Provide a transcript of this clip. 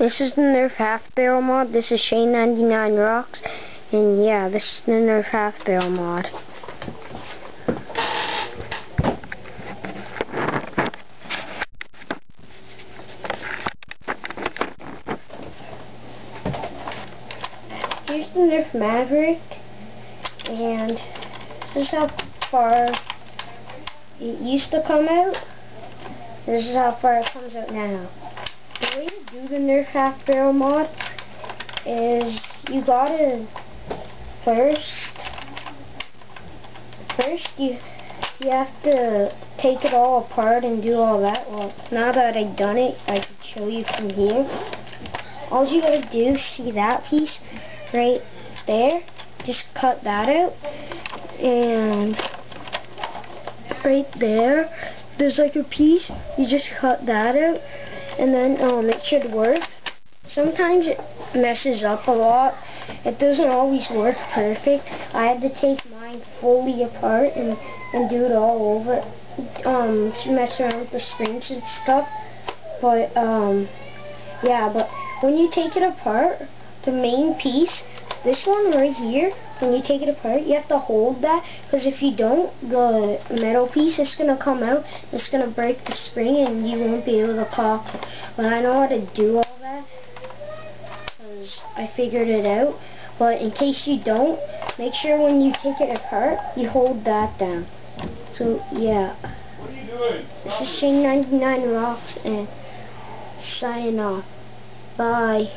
This is the Nerf half barrel mod. This is Shane99 Rocks, and yeah, this is the Nerf half barrel mod. Here's the Nerf Maverick, and this is how far it used to come out. This is how far it comes out now. The way to do the Nerf half barrel mod is you gotta first you have to take it all apart and do all that. Well, now that I've done it, I can show you from here. All you gotta do, see that piece right there? Just cut that out, and right there's like a piece. You just cut that out, and then it should work. Sometimes it messes up a lot. It doesn't always work perfect. I had to take mine fully apart and do it all over. To mess around with the springs and stuff. But yeah, but when you take it apart, the main piece, this one right here, when you take it apart, you have to hold that, because if you don't, the metal piece is going to come out, it's going to break the spring, and you won't be able to caulk it. But I know how to do all that, because I figured it out. But in case you don't, make sure when you take it apart, you hold that down. So yeah, what are you doing? This is Shane99 Rocks, and signing off. Bye.